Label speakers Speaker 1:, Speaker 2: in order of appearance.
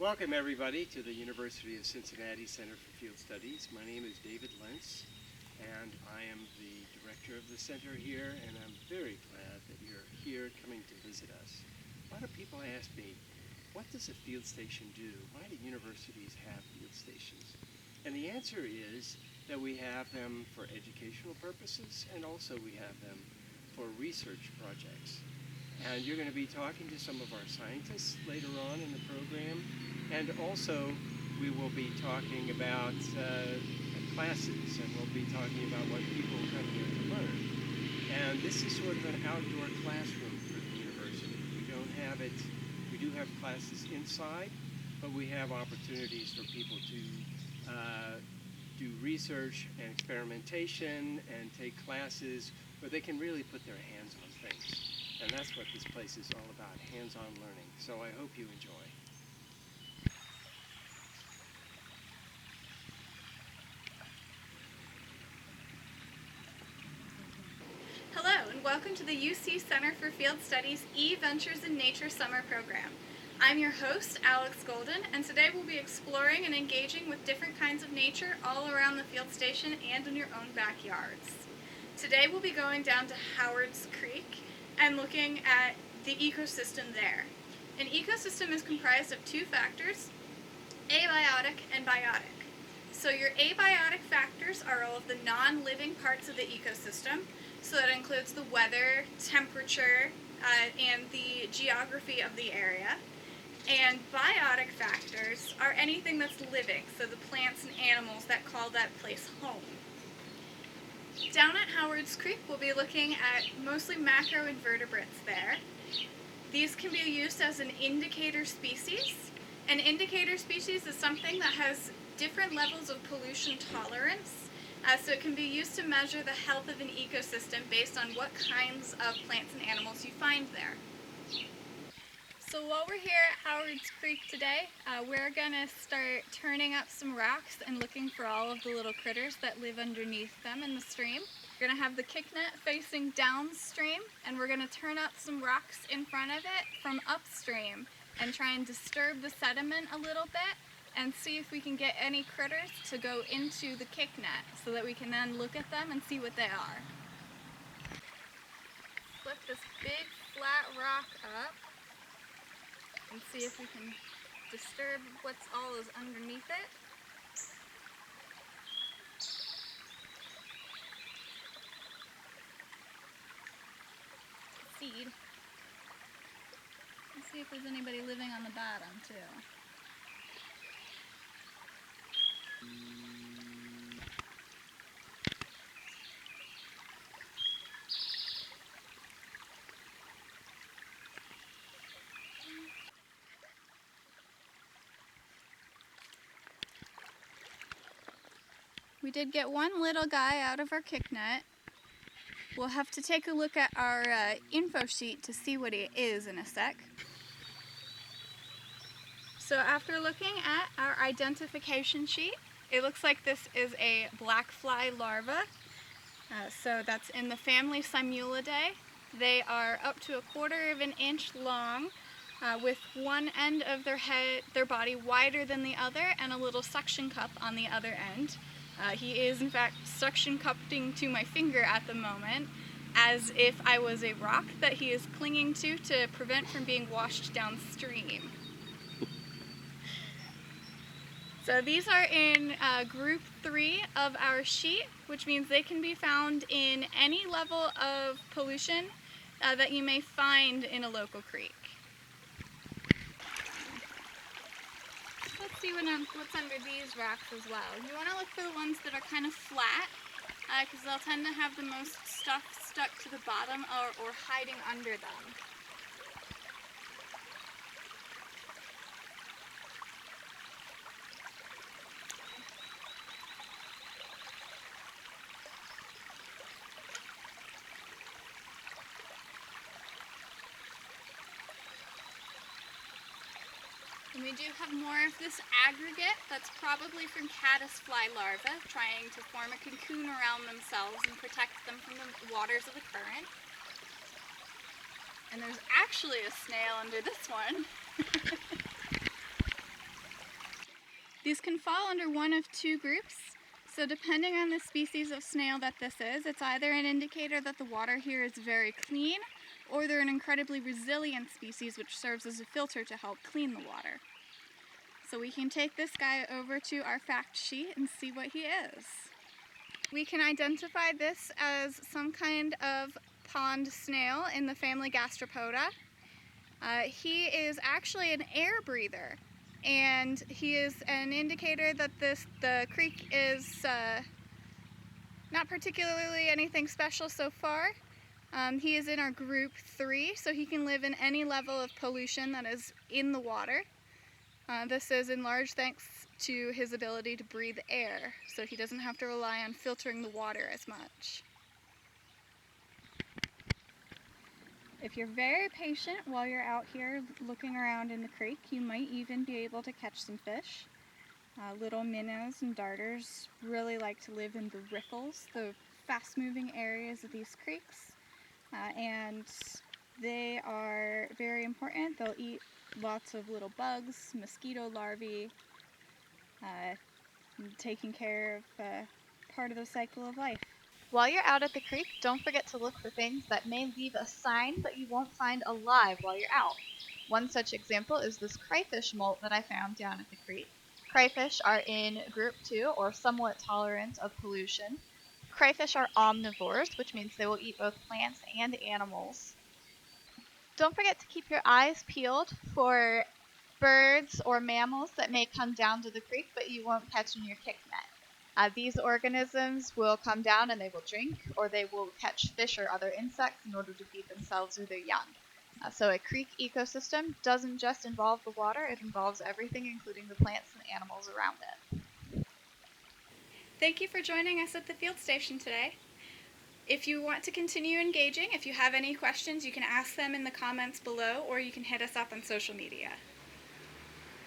Speaker 1: Welcome everybody to the University of Cincinnati Center for Field Studies. My name is David Lentz and I am the director of the center here, and I'm very glad that you're here coming to visit us. A lot of people ask me, what does a field station do? Why do universities have field stations? And the answer is that we have them for educational purposes, and also we have them for research projects. And you're going to be talking to some of our scientists later on in the program. And also, we will be talking about classes, and we'll be talking about what people come here to learn. And this is sort of an outdoor classroom for the university. We do have classes inside, but we have opportunities for people to do research and experimentation and take classes where they can really put their hands on things. And that's what this place is all about, hands-on learning. So I hope you enjoy.
Speaker 2: Hello, and welcome to the UC Center for Field Studies eVentures in Nature Summer Program. I'm your host, Alex Golden, and today we'll be exploring and engaging with different kinds of nature all around the field station and in your own backyards. Today we'll be going down to Howard's Creek and looking at the ecosystem there. An ecosystem is comprised of two factors, abiotic and biotic. So your abiotic factors are all of the non-living parts of the ecosystem. So that includes the weather, temperature, and the geography of the area. And biotic factors are anything that's living, so the plants and animals that call that place home. Down at Howard's Creek, we'll be looking at mostly macroinvertebrates there. These can be used as an indicator species. An indicator species is something that has different levels of pollution tolerance, so it can be used to measure the health of an ecosystem based on what kinds of plants and animals you find there. So while we're here at Howard's Creek today, we're going to start turning up some rocks and looking for all of the little critters that live underneath them in the stream. We're going to have the kick net facing downstream, and we're going to turn up some rocks in front of it from upstream and try and disturb the sediment a little bit and see if we can get any critters to go into the kick net so that we can then look at them and see what they are. Flip this big flat rock up and see if we can disturb what's all is underneath it. Seed. Let's see if there's anybody living on the bottom too. We did get one little guy out of our kick net. We'll have to take a look at our info sheet to see what he is in a sec. So after looking at our identification sheet, it looks like this is a black fly larva. So that's in the family Simulidae. They are up to 1/4 of an inch long, with one end of their body wider than the other and a little suction cup on the other end. He is in fact suction cupping to my finger at the moment, as if I was a rock that he is clinging to prevent from being washed downstream. So these are in group 3 of our sheet, which means they can be found in any level of pollution that you may find in a local creek. Let's see what's under these rocks as well. You want to look for the ones that are kind of flat, because they'll tend to have the most stuff stuck to the bottom or hiding under them. And we do have more of this aggregate that's probably from caddis fly larvae trying to form a cocoon around themselves and protect them from the waters of the current. And there's actually a snail under this one. These can fall under one of two groups. So depending on the species of snail that this is, it's either an indicator that the water here is very clean, or they're an incredibly resilient species which serves as a filter to help clean the water. So we can take this guy over to our fact sheet and see what he is. We can identify this as some kind of pond snail in the family Gastropoda. He is actually an air breather, and he is an indicator that the creek is not particularly anything special so far. He is in our group 3, so he can live in any level of pollution that is in the water. This is in large thanks to his ability to breathe air, so he doesn't have to rely on filtering the water as much. If you're very patient while you're out here looking around in the creek, you might even be able to catch some fish. Little minnows and darters really like to live in the riffles, the fast-moving areas of these creeks, and they are very important. They'll eat lots of little bugs, mosquito larvae, taking care of part of the cycle of life.
Speaker 3: While you're out at the creek, don't forget to look for things that may leave a sign but you won't find alive while you're out. One such example is this crayfish molt that I found down at the creek. Crayfish are in group 2, or somewhat tolerant of pollution. Crayfish are omnivores, which means they will eat both plants and animals. Don't forget to keep your eyes peeled for birds or mammals that may come down to the creek but you won't catch in your kick net. These organisms will come down and they will drink, or they will catch fish or other insects in order to feed themselves or their young. So a creek ecosystem doesn't just involve the water, it involves everything, including the plants and animals around it.
Speaker 2: Thank you for joining us at the field station today. If you want to continue engaging, if you have any questions, you can ask them in the comments below, or you can hit us up on social media.